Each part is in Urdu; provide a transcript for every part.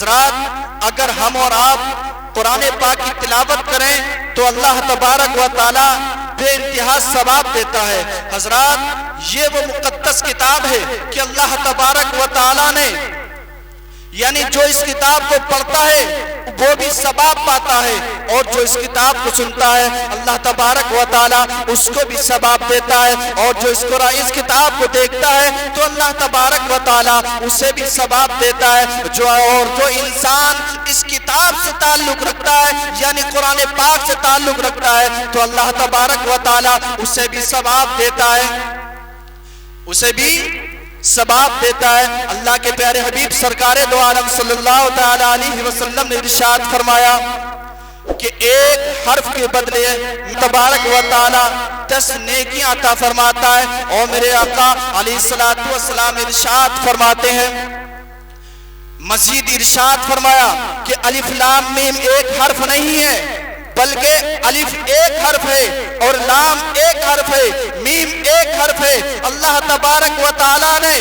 حضرات اگر ہم اور آپ قرآن پاک کی تلاوت کریں تو اللہ تبارک و تعالی بے انتہا ثواب دیتا ہے۔ حضرات یہ وہ مقدس کتاب ہے کہ اللہ تبارک و تعالی نے یعنی جو اس کتاب کو پڑھتا ہے وہ بھی ثواب پاتا ہے، اور جو اس کتاب کو سنتا ہے اللہ تبارک و تعالی اس کو بھی ثواب دیتا ہے، اور جو اس کتاب کو دیکھتا ہے تو اللہ تبارک و تعالی اسے بھی ثواب دیتا ہے۔ جو انسان اس کتاب سے تعلق رکھتا ہے یعنی قرآن پاک سے تعلق رکھتا ہے تو اللہ تبارک و تعالی اسے بھی ثواب دیتا ہے، اسے بھی ثواب دیتا ہے۔ اللہ کے پیارے حبیب سرکار دو عالم صلی اللہ تعالی علیہ وسلم نے ارشاد فرمایا کہ ایک حرف کے بدلے تبارک و تعالی 10 نیکیاں عطا فرماتا ہے، اور میرے آقا علیہ الصلوۃ والسلام ارشاد فرماتے ہیں، مزید ارشاد فرمایا کہ الف لام میم ایک حرف نہیں ہے بلکہ الف ایک حرف ہے اور لام ایک حرف ہے، میم ایک حرف ہے۔ اللہ تبارک و تعالی نے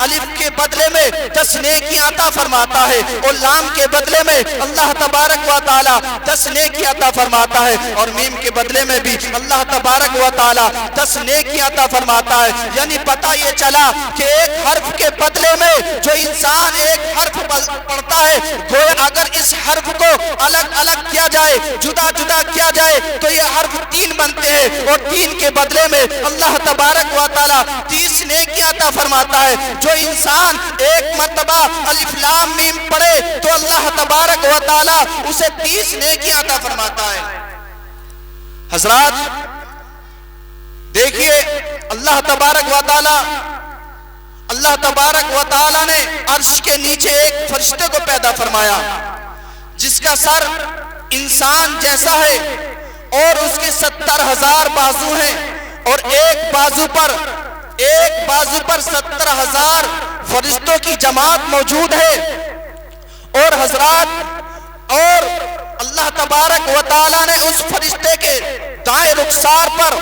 الف کے بدلے میں 10 نیکیاں عطا فرماتا ہے، اور لام کے بدلے میں اللہ تبارک و تعالی 10 نیکیاں عطا فرماتا ہے، اور میم کے بدلے میں بھی اللہ تبارک و تعالی 10 نیکیاں عطا فرماتا ہے۔ یعنی پتہ یہ چلا کہ ایک حرف کے بدلے میں جو انسان ایک حرف پڑھتا ہے، گویا اگر اس حرف کو الگ کیا جائے، جدا جدا کیا جائے تو یہ حرف 3 بنتے ہیں، اور 3 کے بدلے میں اللہ تبارک و تعالی 30 نیکیاں عطا فرماتا ہے۔ جو انسان ایک مرتبہ الف لام میم پڑھے تو اللہ تبارک و تعالی اسے 30 نیکیاں عطا فرماتا ہے۔ حضرات دیکھیے اللہ تبارک و تعالی نے عرش کے نیچے ایک فرشتے کو پیدا فرمایا جس کا سر انسان جیسا ہے، اور اس کے 70,000 بازو ہیں، اور ایک بازو پر 70,000 فرشتوں کی جماعت موجود ہے۔ اور حضرات اور اللہ تبارک و تعالی نے اس فرشتے کے دائیں رخسار پر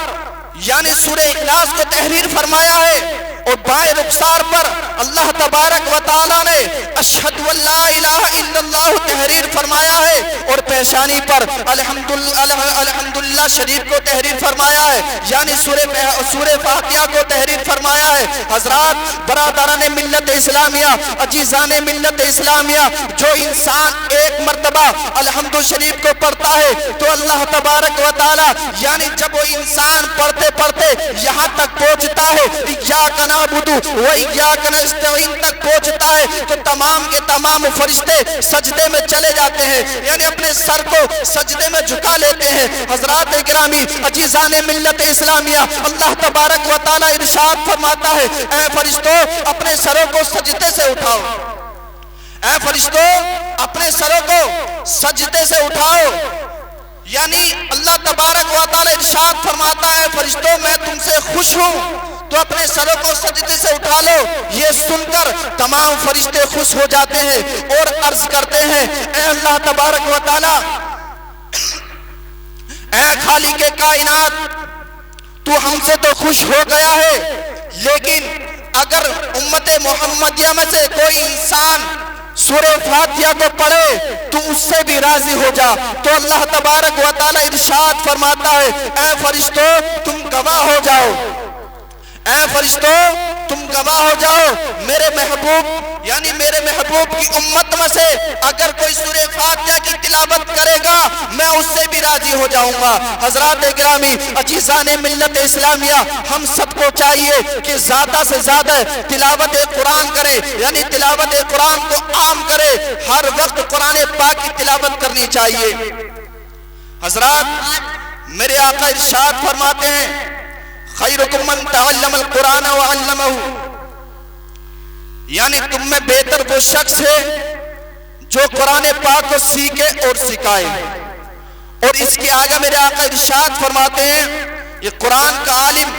یعنی سورہ اخلاص کو تحریر فرمایا ہے، اور بائیں رخسار پر اللہ تبارک و تعالی نے اشہد ان لا الہ الا اللہ تحریر فرمایا ہے، اور پیشانی پر الحمدللہ شریف کو تحریر فرمایا ہے، یعنی سورہ فاتحہ کو تحریر فرمایا ہے۔ حضرات برادران ملت اسلامیہ، عزیزان ملت اسلامیہ، جو انسان ایک مرتبہ الحمد شریف کو پڑھتا ہے تو اللہ تبارک و تعالی یعنی جب وہ انسان پڑھتے یہاں تک پہنچتا ہے ایاک نعبد و ایاک نستعین تک پہنچتا ہے تو تمام کے تمام فرشتے سجدے میں چلے جاتے ہیں، یعنی اپنے سر کو سجدے میں جھکا لیتے ہیں۔ حضرات گرامی، عزیزان ملت اسلامیہ، اللہ تبارک و تعالی ارشاد فرماتا ہے، اے فرشتوں اپنے سروں کو سجدے سے اٹھاؤ، اے فرشتوں اپنے سروں کو سجدے سے اٹھاؤ۔ یعنی اللہ تبارک و تعالی ارشاد فرماتا ہے، فرشتوں میں تم سے خوش ہوں تو اپنے سروں کو سجدے سے اٹھا لو۔ یہ سن کر تمام فرشتے خوش ہو جاتے ہیں اور عرض کرتے ہیں، اے اللہ تبارک و تعالی، اے خالق کائنات، تو ہم سے تو خوش ہو گیا ہے، لیکن اگر امت محمدیہ میں سے کوئی انسان سورہ فاتحہ کو پڑھے تو اس سے بھی راضی ہو جا۔ تو اللہ تبارک و تعالی ارشاد فرماتا ہے، اے فرشتوں تم گواہ ہو جاؤ، اے فرشتوں تم گواہ ہو جاؤ، میرے محبوب یعنی میرے محبوب کی امت میں سے اگر کوئی سورہ فاتحہ کی تلاوت کرے گا میں اس سے بھی راضی ہو جاؤں گا۔ حضرات گرامی، عزیزان ملت اسلامیہ، ہم سب کو چاہیے کہ زیادہ سے زیادہ تلاوت قرآن کرے، یعنی تلاوت قرآن کو عام کرے، ہر وقت قرآن پاک کی تلاوت کرنی چاہیے۔ حضرات میرے آقا ارشاد فرماتے ہیں، خیرکم من تعلم القرآن وعلمہ، یعنی تم میں بہتر وہ شخص ہے جو قرآن پاک کو سیکھے اور سکھائے۔ اور اس کے آگے میرے آقا ارشاد فرماتے ہیں، یہ قرآن کا عالم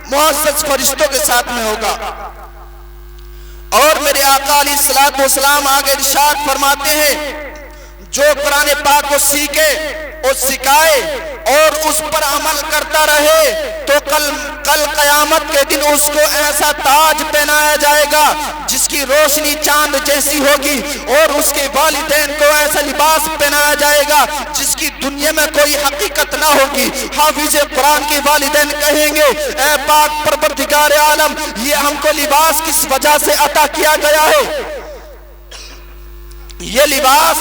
معزز فرشتوں کے ساتھ میں ہوگا۔ اور میرے آقا علیہ الصلوۃ والسلام آگے ارشاد فرماتے ہیں، جو قرآن پاک کو سیکھے اور سکھائے اور اس پر عمل کرتا رہے تو کل قیامت کے دن اس کو ایسا تاج پہنایا جائے گا جس کی روشنی چاند جیسی ہوگی، اور اس کے والدین کو ایسا لباس پہنایا جائے گا جس کی دنیا میں کوئی حقیقت نہ ہوگی۔ حافظ قرآن کے والدین کہیں گے اے پاک پروردگار عالم، یہ ہم کو لباس کس وجہ سے عطا کیا گیا ہے؟ یہ لباس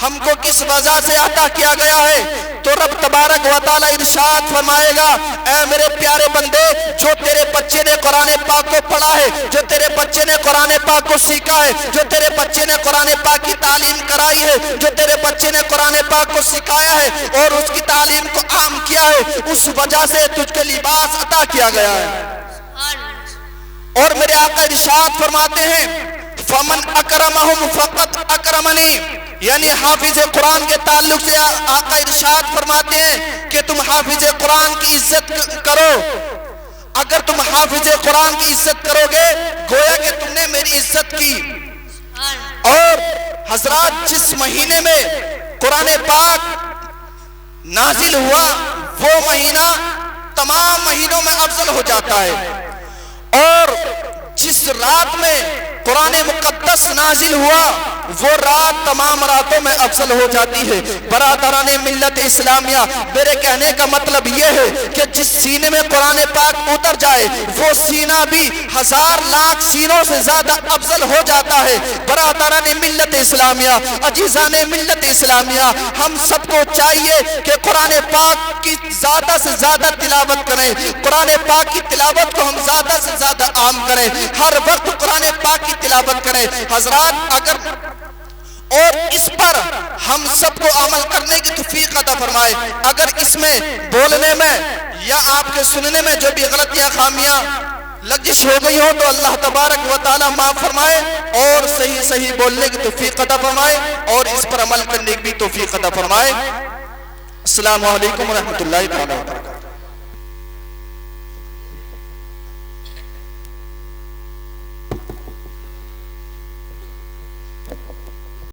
ہم کو کس وجہ سے عطا کیا گیا ہے؟ تو رب تبارک و تعالی ارشاد فرمائے گا اے میرے پیارے بندے، جو تیرے بچے نے قرآن پاک کو پڑھا ہے، جو تیرے بچے نے قرآن پاک کو سیکھا ہے، جو تیرے بچے نے قرآن پاک کی تعلیم کرائی ہے، جو تیرے بچے نے قرآن پاک کو سکھایا ہے اور اس کی تعلیم کو عام کیا ہے، اس وجہ سے تجھ کو لباس عطا کیا گیا ہے۔ اور میرے آقا ارشاد فرماتے ہیں فمن اکرمہم فقط اکرمنی، یعنی حافظ قرآن کے تعلق سے آقا ارشاد فرماتے ہیں کہ تم حافظ قرآن کی عزت کرو، اگر تم حافظ قرآن کی عزت کرو گے گویا کہ تم نے میری عزت کی۔ اور حضرات جس مہینے میں قرآن پاک نازل ہوا وہ مہینہ تمام مہینوں میں افضل ہو جاتا ہے، اور جس رات میں قرآن مقدس نازل ہوا وہ رات تمام راتوں میں افضل ہو جاتی ہے۔ برادران ملت اسلامیہ، میرے کہنے کا مطلب یہ ہے کہ جس سینے میں قرآن پاک اتر جائے وہ سینہ بھی 1000 لاکھ سینوں سے زیادہ افضل ہو جاتا ہے۔ برادران ملت اسلامیہ، عزیزان ملت اسلامیہ، ہم سب کو چاہیے کہ قرآن پاک کی زیادہ سے زیادہ تلاوت کریں، قرآن پاک کی تلاوت کو ہم زیادہ سے زیادہ عام کریں، ہر وقت قرآن پاک کی تلاوت کریں۔ حضرات اگر اور اس پر ہم سب کو عمل کرنے کی توفیق عطا فرمائے، اگر اس میں بولنے میں یا آپ کے سننے میں جو بھی غلطیاں خامیاں لغزش ہو گئی ہو تو اللہ تبارک و تعالی معاف فرمائے اور صحیح صحیح بولنے کی توفیق عطا فرمائے اور اس پر عمل کرنے کی بھی توفیق عطا فرمائے۔ السلام علیکم ورحمۃ اللہ تعالی۔